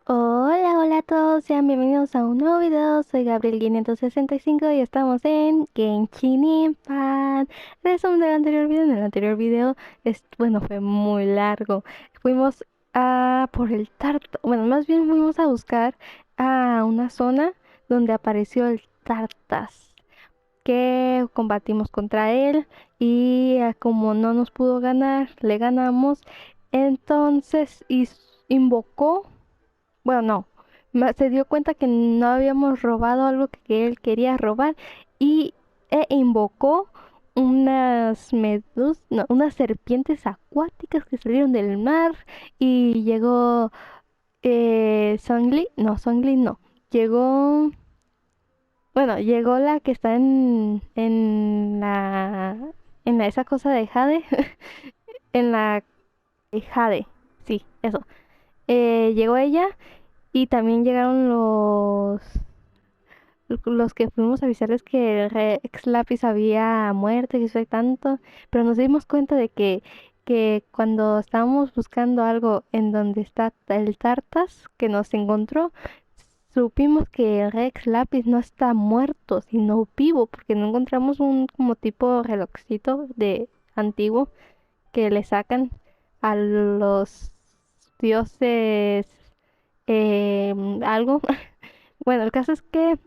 Hola, hola a todos, sean bienvenidos a un nuevo video. Soy Gabriel 565 y estamos en Genshi Impact. Resumen del anterior video. En el anterior video, bueno, fue muy largo. Fuimos a por el tarta, bueno, más bien fuimos a buscar a una zona donde apareció el tartas, que combatimos contra él y como no nos pudo ganar, le ganamos. Entonces invocó. Bueno, no. Se dio cuenta que no habíamos robado algo que él quería robar y invocó no, unas serpientes acuáticas que salieron del mar y llegó Songli no. Llegó, bueno, llegó la que está en esa cosa de Jade, en la Jade, sí, eso. Llegó ella. Y también llegaron los que fuimos a avisarles que el Rex Lápiz había muerto y eso y tanto, pero nos dimos cuenta de que cuando estábamos buscando algo en donde está el Tartas que nos encontró, supimos que el Rex Lápiz no está muerto, sino vivo, porque no encontramos un como tipo relojcito de antiguo que le sacan a los dioses algo. Bueno, el caso es que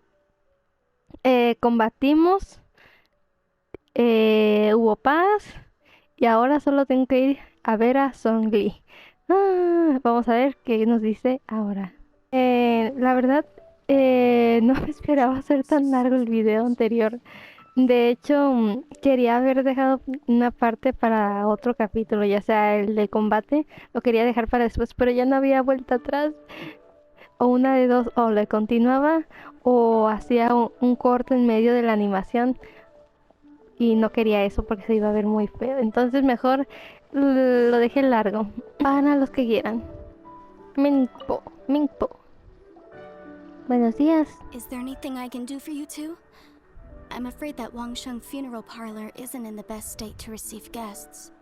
combatimos, hubo paz y ahora solo tengo que ir a ver a Songli. Vamos a ver qué nos dice ahora. La verdad, no me esperaba hacer tan largo el video anterior. De hecho, quería haber dejado una parte para otro capítulo, ya sea el de combate, lo quería dejar para después, pero ya no había vuelta atrás. O una de dos, o le continuaba o hacía un corte en medio de la animación y no quería eso porque se iba a ver muy feo. Entonces mejor lo dejé largo. Para los que quieran. Minpo, Minpo. Buenos días. Is there anything I can do for you two? I'm afraid that Wangsheng Funeral Parlor isn't in the best state to receive guests.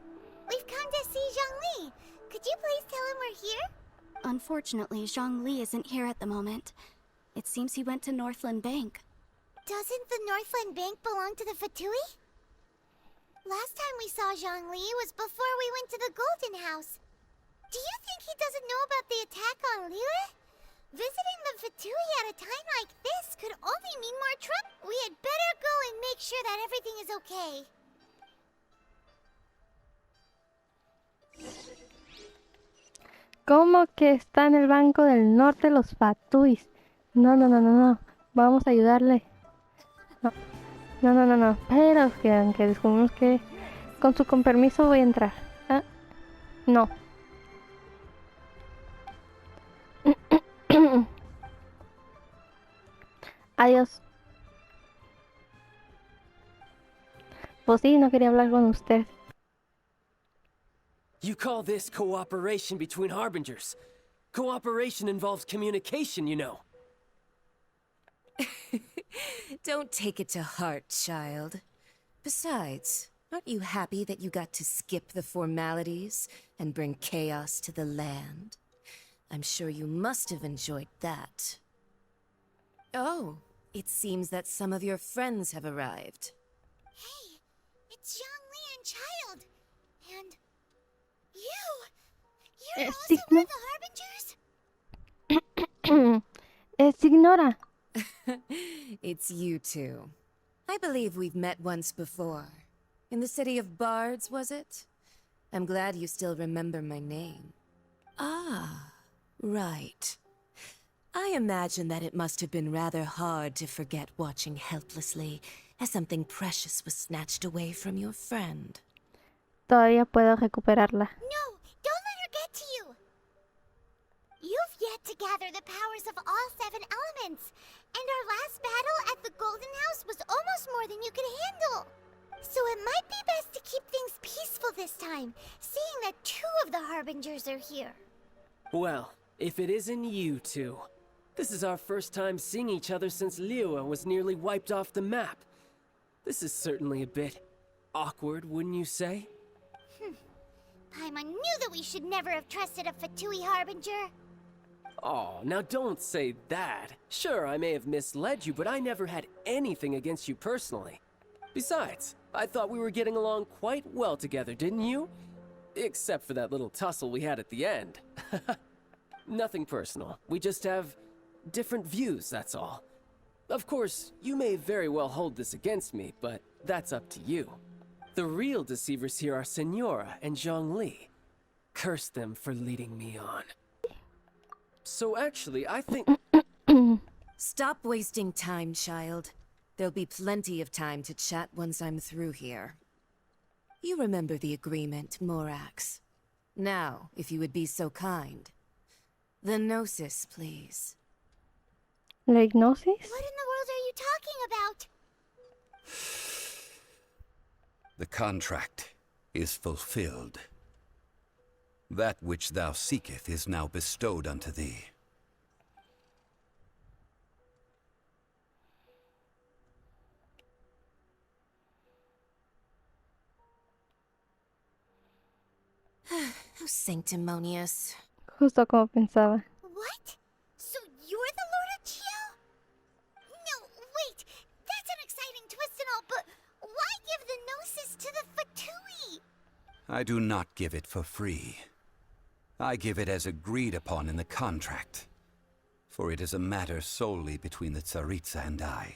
We've come to see Zhongli. Could you please tell him we're here? Unfortunately, Zhongli isn't here at the moment. It seems he went to Northland Bank. Doesn't the Northland Bank belong to the Fatui? Last time we saw Zhongli was before we went to the Golden House. Do you think he doesn't know about the attack on Liyue? Visiting the Fatui at a time like this could only mean more trouble. We had better go and make sure that everything is okay. ¿Cómo que está en el Banco del Norte los Fatuis? No, no, no, no, no. Vamos a ayudarle. No, no, no, no, no. Pero que aunque descubrimos que con permiso voy a entrar. Ah, no. Adiós. Pues sí, no quería hablar con usted. You call this cooperation between harbingers? Cooperation involves communication, you know. Don't take it to heart, child. Besides, aren't you happy that you got to skip the formalities and bring chaos to the land? I'm sure you must have enjoyed that. Oh, it seems that some of your friends have arrived. Hey, it's Zhongli and Child. And you're also one of the Harbingers? Ignora. It's you two. I believe we've met once before. In the city of Bards, was it? I'm glad you still remember my name. Ah, right. I imagine that it must have been rather hard to forget watching helplessly as something precious was snatched away from your friend. Todavía puedo recuperarla. No, don't let her get to you. You've yet to gather the powers of all 7 elements. And our last battle at the Golden House was almost more than you could handle. So it might be best to keep things peaceful this time, seeing that 2 of the Harbingers are here. Well, if it isn't you two. This is our first time seeing each other since Liyue was nearly wiped off the map. This is certainly a bit awkward, wouldn't you say? Paimon knew that we should never have trusted a Fatui Harbinger. Oh, now don't say that. Sure, I may have misled you, but I never had anything against you personally. Besides, I thought we were getting along quite well together, didn't you? Except for that little tussle we had at the end. Nothing personal. We just have different views, that's all. Of course, you may very well hold this against me, but that's up to you. The real deceivers here are Senora and Zhongli. Curse them for leading me on. So actually, I think... Stop wasting time, child. There'll be plenty of time to chat once I'm through here. You remember the agreement, Morax. Now, if you would be so kind. The Gnosis, please. ¿La hipnosis? What in the world are you talking about? The contract is fulfilled. That which thou seeketh is now bestowed unto thee. How sanctimonious. Justo como pensaba. What? So you're the Lord of Chio? No, wait. That's an exciting twist and all, but why give the Gnosis to the Fatui? I do not give it for free. I give it as agreed upon in the contract. For it is a matter solely between the Tsaritsa and I.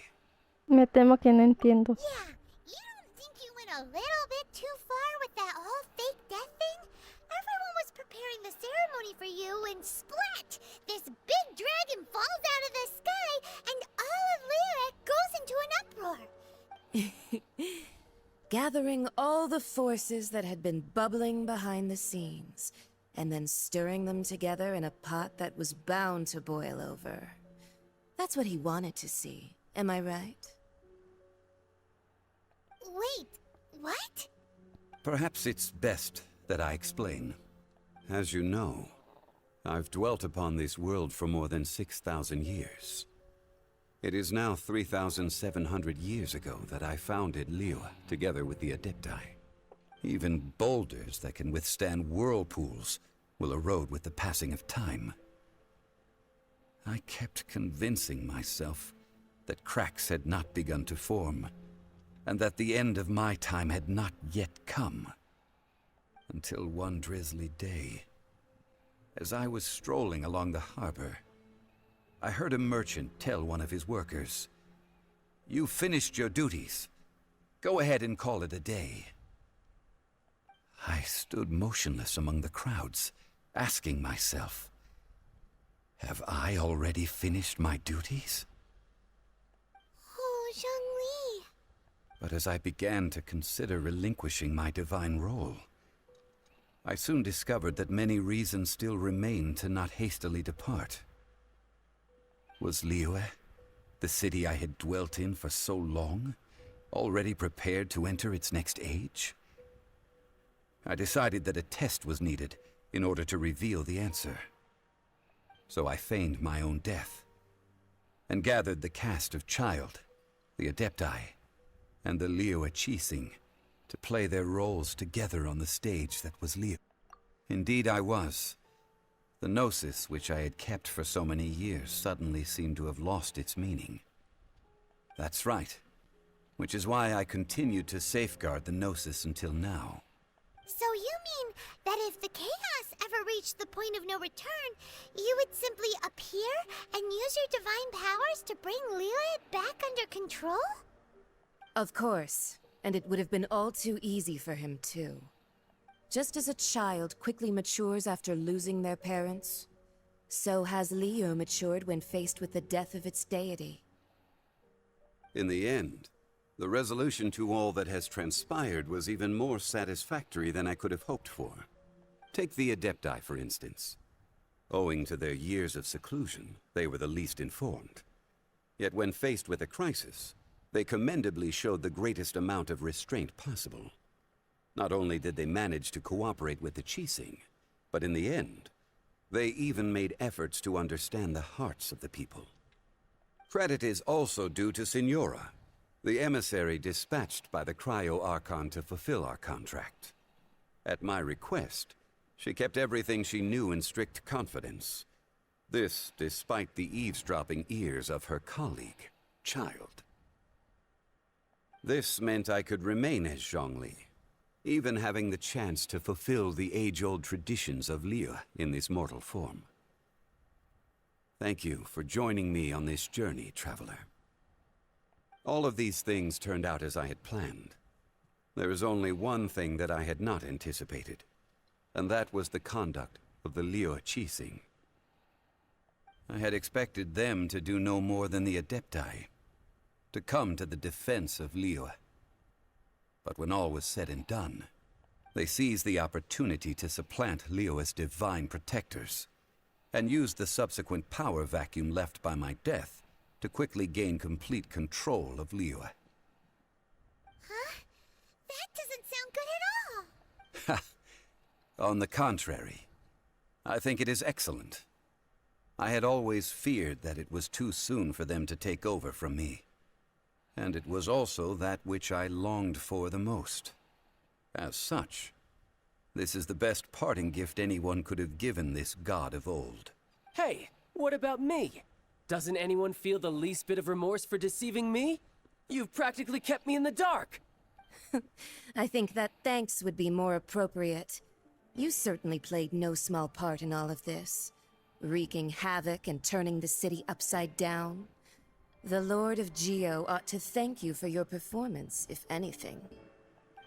Me temo que no entiendo. Yeah, you don't think you went a little bit too far with that whole fake death thing? Everyone was preparing the ceremony for you and splat! This big dragon falls out of the sky and all of Lyric goes into an uproar. Gathering all the forces that had been bubbling behind the scenes, and then stirring them together in a pot that was bound to boil over. That's what he wanted to see, am I right? Wait, what? Perhaps it's best that I explain. As you know, I've dwelt upon this world for more than 6,000 years. It is now 3,700 years ago that I founded Liyue together with the Adepti. Even boulders that can withstand whirlpools will erode with the passing of time. I kept convincing myself that cracks had not begun to form, and that the end of my time had not yet come. Until one drizzly day, as I was strolling along the harbor, I heard a merchant tell one of his workers, "You've finished your duties. Go ahead and call it a day." I stood motionless among the crowds, asking myself, have I already finished my duties? Oh, Zhongli. But as I began to consider relinquishing my divine role, I soon discovered that many reasons still remained to not hastily depart. Was Liyue, the city I had dwelt in for so long, already prepared to enter its next age? I decided that a test was needed in order to reveal the answer. So I feigned my own death, and gathered the cast of Child, the Adepti, and the Liyue Qixing to play their roles together on the stage that was Liyue. Indeed I was. The Gnosis, which I had kept for so many years, suddenly seemed to have lost its meaning. That's right, which is why I continued to safeguard the Gnosis until now. So you mean that if the chaos ever reached the point of no return, you would simply appear and use your divine powers to bring Liyue back under control? Of course, and it would have been all too easy for him too. Just as a child quickly matures after losing their parents, so has Liyue matured when faced with the death of its deity. In the end, the resolution to all that has transpired was even more satisfactory than I could have hoped for. Take the Adepti, for instance. Owing to their years of seclusion, they were the least informed. Yet when faced with a crisis, they commendably showed the greatest amount of restraint possible. Not only did they manage to cooperate with the Qixing, but in the end, they even made efforts to understand the hearts of the people. Credit is also due to Senora, the emissary dispatched by the Cryo-Archon to fulfill our contract. At my request, she kept everything she knew in strict confidence, This despite the eavesdropping ears of her colleague, Child. This meant I could remain as Zhongli, even having the chance to fulfill the age-old traditions of Liyue in this mortal form. Thank you for joining me on this journey, traveler. All of these things turned out as I had planned. There is only one thing that I had not anticipated, and that was the conduct of the Liyue Qixing. I had expected them to do no more than the Adepti, to come to the defense of Liyue. But when all was said and done, they seized the opportunity to supplant Liyue's divine protectors, and used the subsequent power vacuum left by my death to quickly gain complete control of Liyue. Huh? That doesn't sound good at all! Ha! On the contrary, I think it is excellent. I had always feared that it was too soon for them to take over from me. And it was also that which I longed for the most. As such, this is the best parting gift anyone could have given this god of old. Hey, what about me? Doesn't anyone feel the least bit of remorse for deceiving me? You've practically kept me in the dark! I think that thanks would be more appropriate. You certainly played no small part in all of this, wreaking havoc and turning the city upside down. The Lord of Geo ought to thank you for your performance, if anything.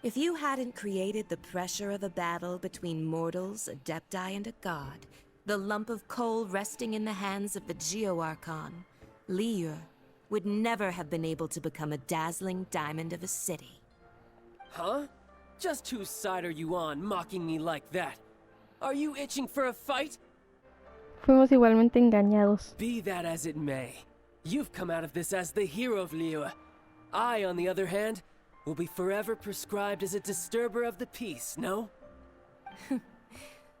If you hadn't created the pressure of a battle between mortals, Adepti, and a god, the lump of coal resting in the hands of the Geo Archon, Liyue, would never have been able to become a dazzling diamond of a city. Huh? Just whose side are you on, mocking me like that? Are you itching for a fight? Fuimos igualmente engañados. Be that as it may, you've come out of this as the hero of Liyue. I, on the other hand, will be forever prescribed as a disturber of the peace, no?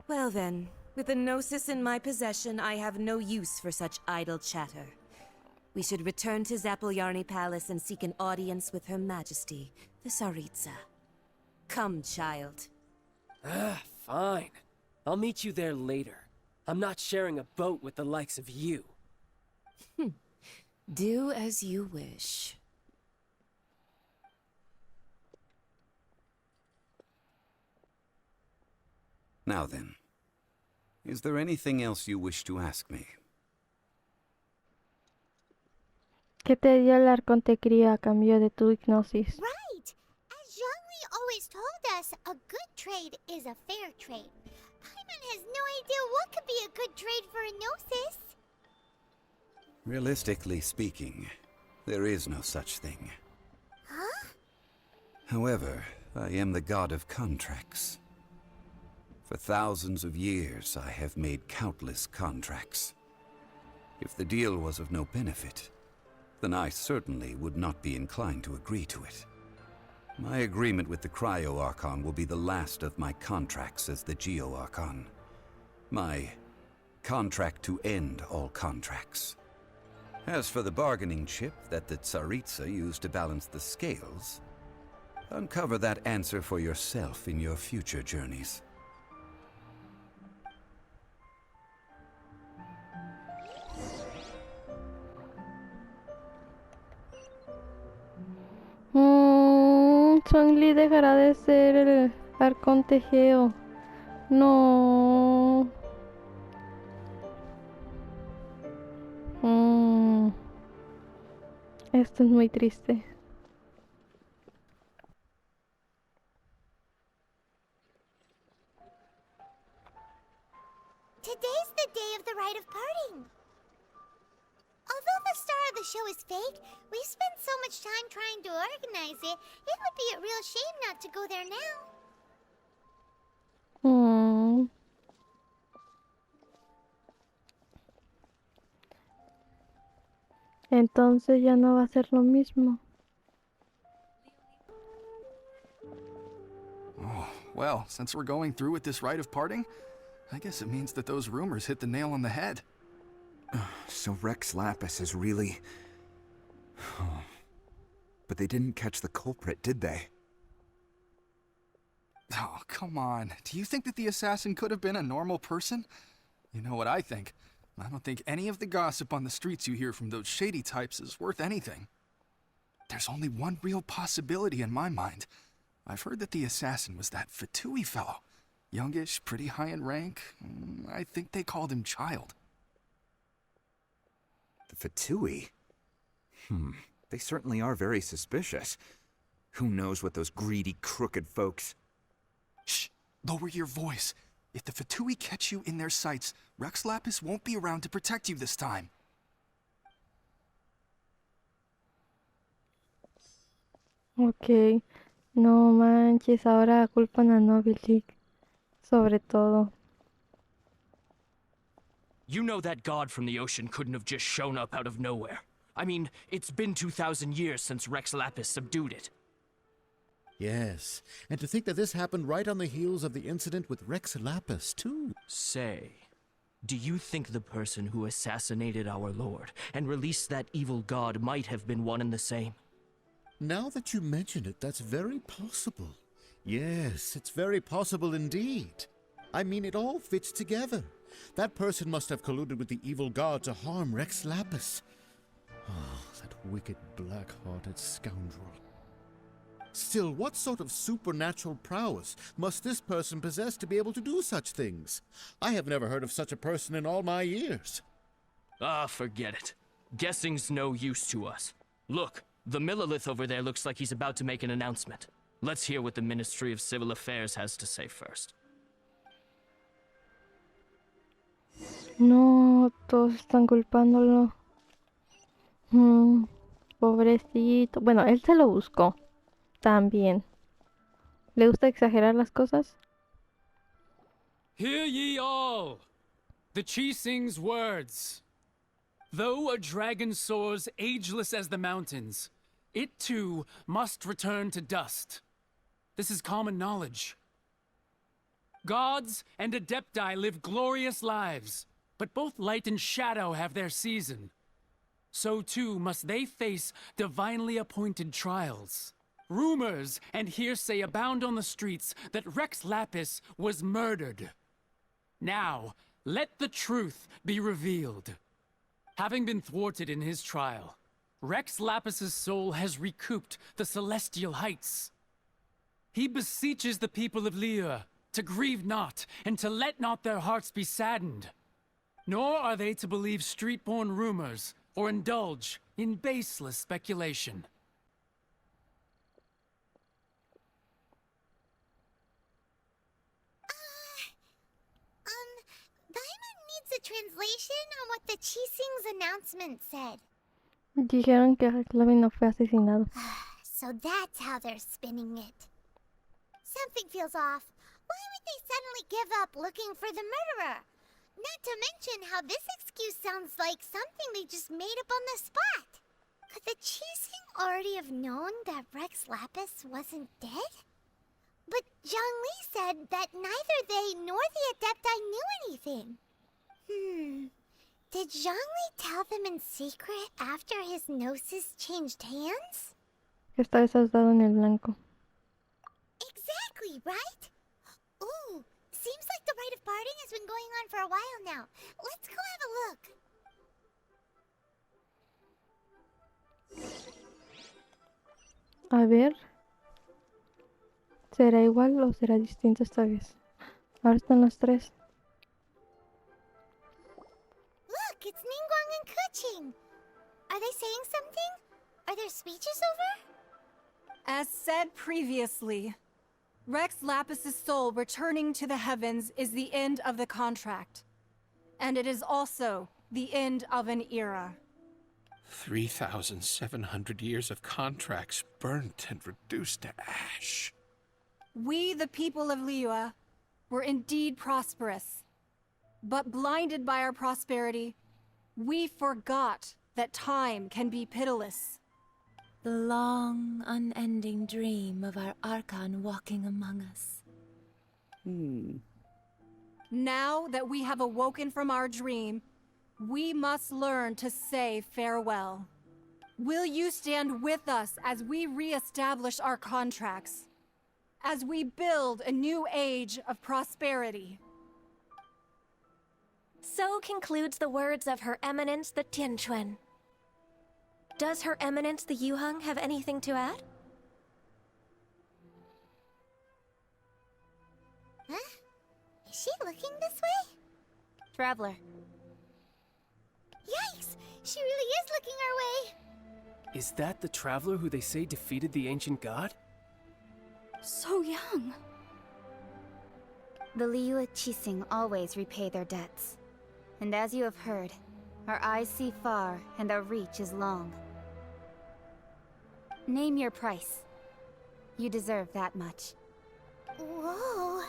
Well then, with the Gnosis in my possession, I have no use for such idle chatter. We should return to Zapoljarny Palace and seek an audience with Her Majesty, the Tsaritsa. Come, child. Fine. I'll meet you there later. I'm not sharing a boat with the likes of you. Do as you wish. Now then, is there anything else you wish to ask me? ¿Qué te dio el arconte cría a cambio de tu hipnosis? Right! As Zhongli always told us, a good trade is a fair trade. Paimon has no idea what could be a good trade for a Gnosis. Realistically speaking, there is no such thing. Huh? However, I am the god of contracts. For thousands of years, I have made countless contracts. If the deal was of no benefit, then I certainly would not be inclined to agree to it. My agreement with the Cryo Archon will be the last of my contracts as the Geo Archon. My contract to end all contracts. As for the bargaining chip that the Tsaritsa used to balance the scales, uncover that answer for yourself in your future journeys. Zhongli dejará de ser el arconte Geo. No. Esto es muy triste. Today's the day of the rite of parting. Although the star of the show is fake, we spent so much time trying to organize it, it would be a real shame not to go there now. Entonces ya no va a ser lo mismo. Oh, well, since we're going through with this rite of parting, I guess it means that those rumors hit the nail on the head. So Rex Lapis is really... But they didn't catch the culprit, did they? Oh, come on. Do you think that the assassin could have been a normal person? You know what I think. I don't think any of the gossip on the streets you hear from those shady types is worth anything. There's only one real possibility in my mind. I've heard that the assassin was that Fatui fellow. Youngish, pretty high in rank. I think they called him Child. The Fatui? They certainly are very suspicious. Who knows what those greedy, crooked folks... Shh! Lower your voice. If the Fatui catch you in their sights, Rex Lapis won't be around to protect you this time. Ok. No manches, ahora culpan a Nobilic. Sobre todo. You know that god from the ocean couldn't have just shown up out of nowhere. I mean, it's been 2,000 years since Rex Lapis subdued it. Yes, and to think that this happened right on the heels of the incident with Rex Lapis, too. Say, do you think the person who assassinated our lord and released that evil god might have been one and the same? Now that you mention it, that's very possible. Yes, it's very possible indeed. I mean, it all fits together. That person must have colluded with the evil god to harm Rex Lapis. Oh, that wicked, black-hearted scoundrel. Still, what sort of supernatural prowess must this person possess to be able to do such things? I have never heard of such a person in all my years. Ah, forget it. Guessing's no use to us. Look, the Millilith over there looks like he's about to make an announcement. Let's hear what the Ministry of Civil Affairs has to say first. No, todos están culpándolo. Pobrecito. Bueno, él se lo buscó. También. ¿Le gusta exagerar las cosas? Hear ye all! The Chi sings words. Though a dragon soars ageless as the mountains, it too must return to dust. This is common knowledge. Gods and Adepti live glorious lives, but both light and shadow have their season. So too must they face divinely appointed trials. Rumors and hearsay abound on the streets that Rex Lapis was murdered. Now, let the truth be revealed. Having been thwarted in his trial, Rex Lapis's soul has recouped the celestial heights. He beseeches the people of Liyue to grieve not and to let not their hearts be saddened. Nor are they to believe street-born rumors or indulge in baseless speculation. Diamond needs a translation on what the Chi Sing's announcement said. Dijeron que Reclavi no fue asesinado. So that's how they're spinning it. Something feels off. Why would they suddenly give up looking for the murderer? Not to mention how this excuse sounds like something they just made up on the spot. Could the Chi Sing already have known that Rex Lapis wasn't dead? But Zhongli said that neither they nor the Adepti knew anything. Did Zhongli tell them in secret after his gnosis changed hands? Esta vez has dado en el blanco. Exactly, right? Ooh, seems like the rite of parting has been going on for a while now. Let's go have a look. A ver. ¿Será igual o será distinto esta vez? Ahora están los tres. Look, it's Ningguang and Kuching. Are they saying something? Are their speeches over? As said previously, Rex Lapis's soul returning to the heavens is the end of the contract. And it is also the end of an era. 3,700 years of contracts burnt and reduced to ash. We, the people of Liyue, were indeed prosperous. But blinded by our prosperity, we forgot that time can be pitiless. The long, unending dream of our Archon walking among us. Now that we have awoken from our dream, we must learn to say farewell. Will you stand with us as we re-establish our contracts? As we build a new age of prosperity? So concludes the words of Her Eminence the Tianquan. Does Her Eminence the Yuheng have anything to add? Huh? Is she looking this way? Traveler. Yikes! She really is looking our way! Is that the traveler who they say defeated the ancient god? So young. The Liyue Qixing always repay their debts. And as you have heard, our eyes see far and our reach is long. Name your price. You deserve that much. Whoa!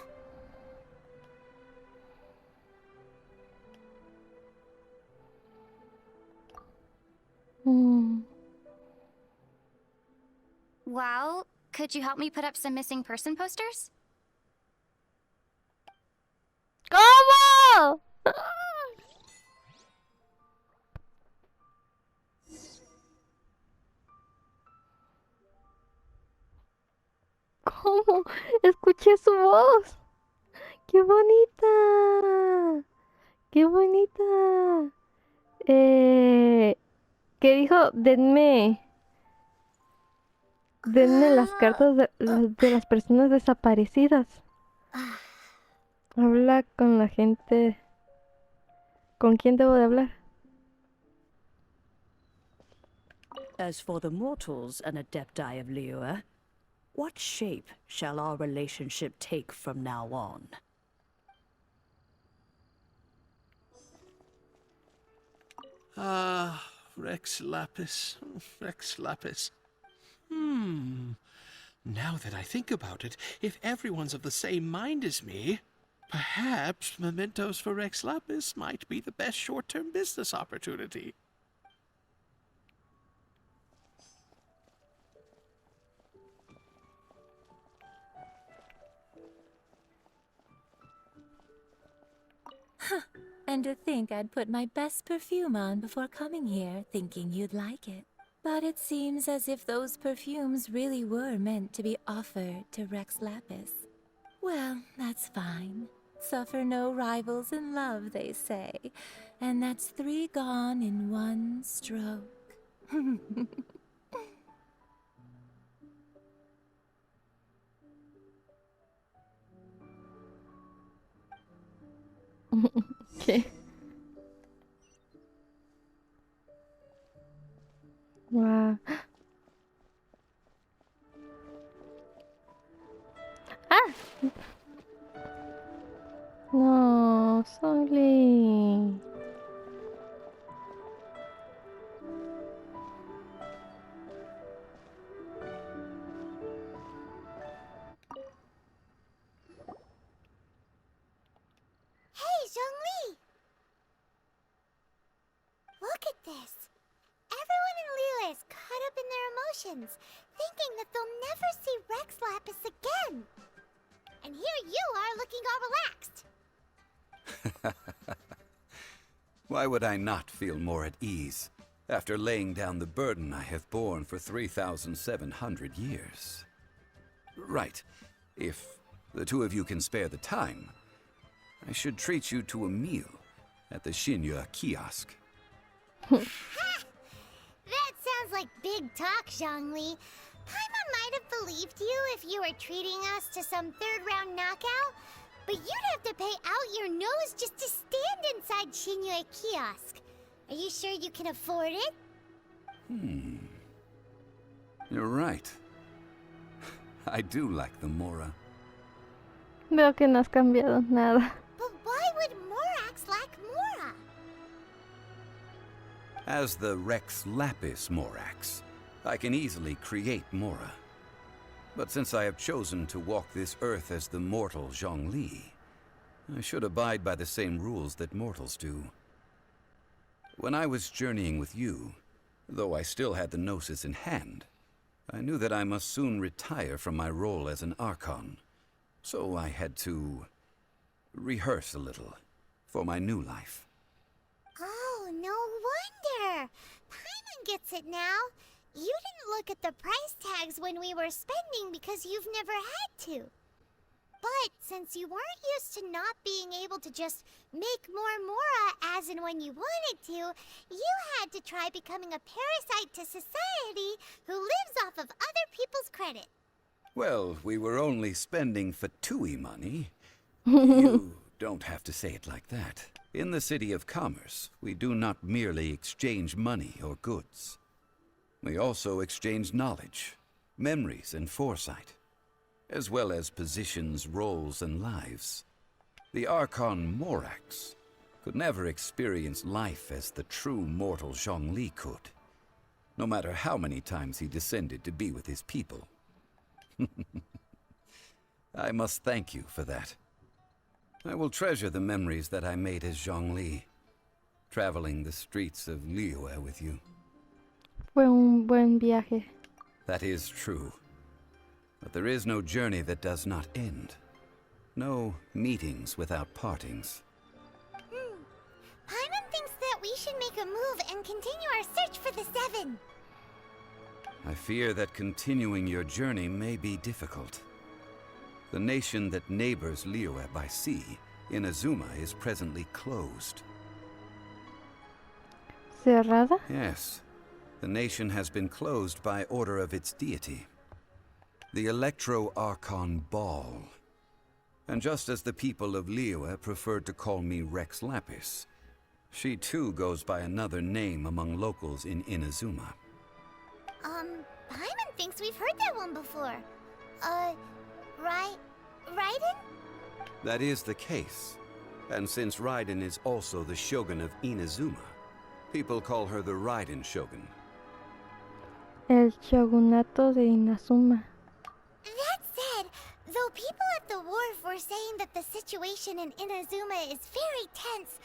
Well, could you help me put up some missing person posters? ¿Cómo? ¿Cómo? Escuché su voz. ¡Qué bonita! ¡Qué bonita! ¿Qué dijo? Denme las cartas de las personas desaparecidas. Habla con la gente. ¿Con quién debo de hablar? As for the mortals and adepti of Liyue, what shape shall our relationship take from now on? Ah, Rex Lapis, Rex Lapis. Now that I think about it, if everyone's of the same mind as me, perhaps mementos for Rex Lapis might be the best short-term business opportunity. And to think I'd put my best perfume on before coming here, thinking you'd like it. But it seems as if those perfumes really were meant to be offered to Rex Lapis. Well, that's fine. Suffer no rivals in love, they say. And that's 3 gone in 1 stroke. ¿Qué? Wow. ¡Ah! No, Songli. Hey, Zhongli! Look at this. Everyone in Liyue is caught up in their emotions, thinking that they'll never see Rex Lapis again. And here you are looking all relaxed. Why would I not feel more at ease after laying down the burden I have borne for 3,700 years? Right. If the two of you can spare the time, I should treat you to a meal at the Xinye kiosk. That sounds like big talk, Zhongli. Paimon might have believed you if you were treating us to some third-round knockout, but you'd have to pay out your nose just to stand inside Xinye kiosk. Are you sure you can afford it? You're right. I do like the Mora. Veo que no has cambiado nada. But why would Morax lack Mora? As the Rex Lapis Morax, I can easily create Mora. But since I have chosen to walk this earth as the mortal Zhongli, I should abide by the same rules that mortals do. When I was journeying with you, though I still had the Gnosis in hand, I knew that I must soon retire from my role as an Archon. So I had to rehearse a little for my new life. Oh, no wonder. Paimon gets it now. You didn't look at the price tags when we were spending because you've never had to. But since you weren't used to not being able to just make more mora as and when you wanted to, you had to try becoming a parasite to society who lives off of other people's credit. Well, we were only spending Fatui money. You don't have to say it like that. In the City of Commerce, we do not merely exchange money or goods. We also exchange knowledge, memories, and foresight, as well as positions, roles, and lives. The Archon Morax could never experience life as the true mortal Zhongli could, no matter how many times he descended to be with his people. I must thank you for that. I will treasure the memories that I made as Zhongli, traveling the streets of Liyue with you. Fue un buen viaje. That is true. But there is no journey that does not end. No meetings without partings. Paimon thinks that we should make a move and continue our search for the Seven. I fear that continuing your journey may be difficult. The nation that neighbors Liyue by sea, Inazuma, is presently closed. ¿Cerrada? Yes. The nation has been closed by order of its deity, the Electro-Archon Ball. And just as the people of Liyue preferred to call me Rex Lapis, she too goes by another name among locals in Inazuma. Paimon thinks we've heard that one before. Raiden? That is the case. And since Raiden is also the Shogun of Inazuma, people call her the Raiden Shogun. El shogunato de Inazuma. That said, though people at the wharf were saying that the situation in Inazuma is very tense,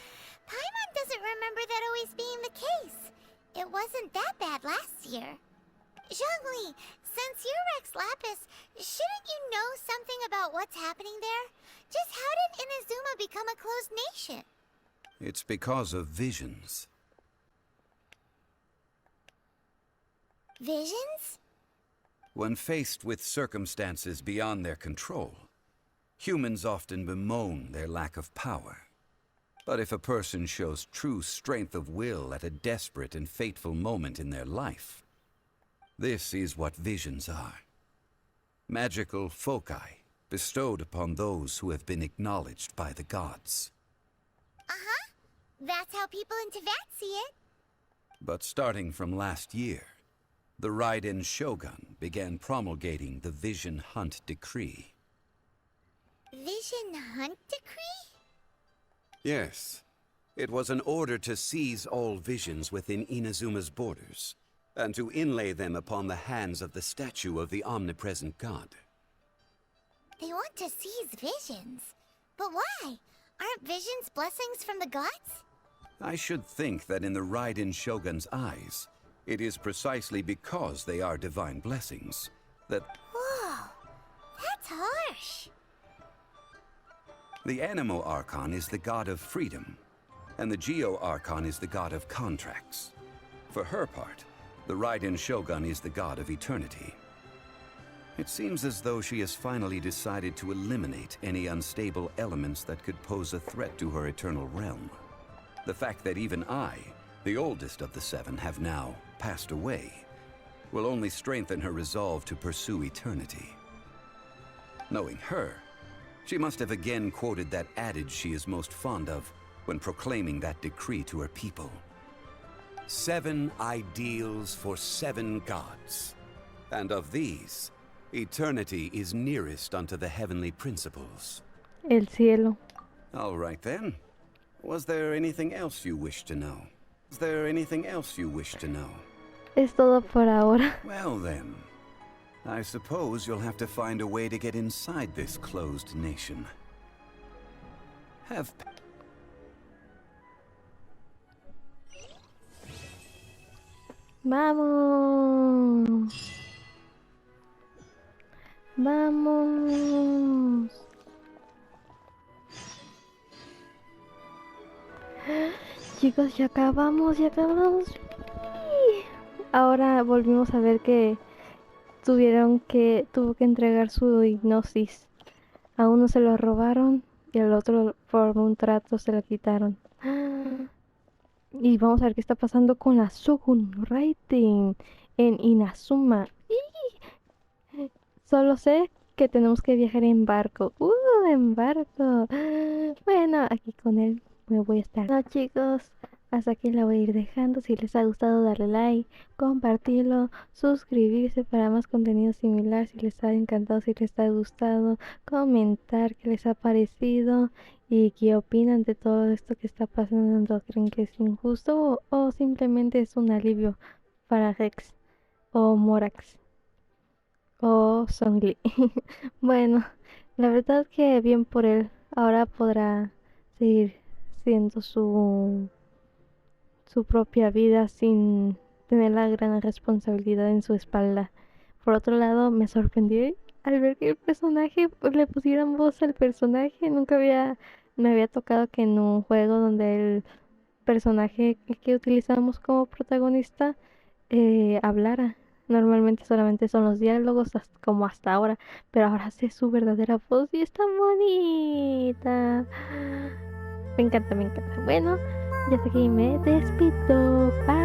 Paimon doesn't remember that always being the case. It wasn't that bad last year. Zhongli, since you're Rex Lapis, shouldn't you know something about what's happening there? Just how did Inazuma become a closed nation? It's because of visions. Visions? When faced with circumstances beyond their control, humans often bemoan their lack of power. But if a person shows true strength of will at a desperate and fateful moment in their life, this is what visions are. Magical foci bestowed upon those who have been acknowledged by the gods. Uh-huh. That's how people in Teyvat see it. But starting from last year, the Raiden Shogun began promulgating the Vision Hunt Decree. Vision Hunt Decree? Yes. It was an order to seize all visions within Inazuma's borders, and to inlay them upon the hands of the statue of the omnipresent god. They want to seize visions. But why? Aren't visions blessings from the gods? I should think that in the Raiden Shogun's eyes, it is precisely because they are divine blessings that... Whoa, that's harsh. The Animo Archon is the god of freedom, and the Geo Archon is the god of contracts. For her part, the Raiden Shogun is the god of eternity. It seems as though she has finally decided to eliminate any unstable elements that could pose a threat to her eternal realm. The fact that even I, the oldest of the seven, have now passed away, will only strengthen her resolve to pursue eternity. Knowing her, she must have again quoted that adage she is most fond of when proclaiming that decree to her people. 7 ideals for 7 gods, and of these, eternity is nearest unto the heavenly principles. El cielo. All right then. Was there anything else you wish to know? Is there anything else you wish to know? Es todo por ahora. Well then, I suppose you'll have to find a way to get inside this closed nation. Have... Vamos. Vamos. Chicos, ya acabamos, ya acabamos. Ahora volvimos a ver que tuvo que entregar su hipnosis A uno se lo robaron y al otro por un trato se lo quitaron. Y vamos a ver qué está pasando con la Shogun Raiden en Inazuma. Solo sé que tenemos que viajar en barco. En barco. Bueno, aquí con él me voy a estar. No, chicos, hasta aquí la voy a ir dejando. Si les ha gustado, darle like, compartirlo, suscribirse para más contenido similar. Si les ha encantado, si les ha gustado, comentar qué les ha parecido y qué opinan de todo esto que está pasando. ¿Creen que es injusto o simplemente es un alivio para Rex o Morax o Songli? Bueno, la verdad que bien por él. Ahora podrá seguir siendo su propia vida sin tener la gran responsabilidad en su espalda. Por otro lado, me sorprendió al ver que el personaje, pues, le pusieran voz al personaje. Nunca me había tocado que en un juego donde el personaje que utilizamos como protagonista hablara. Normalmente solamente son los diálogos como hasta ahora, pero ahora sé su verdadera voz y es tan bonita. Me encanta, me encanta. Bueno, ya hasta aquí me despido. Bye.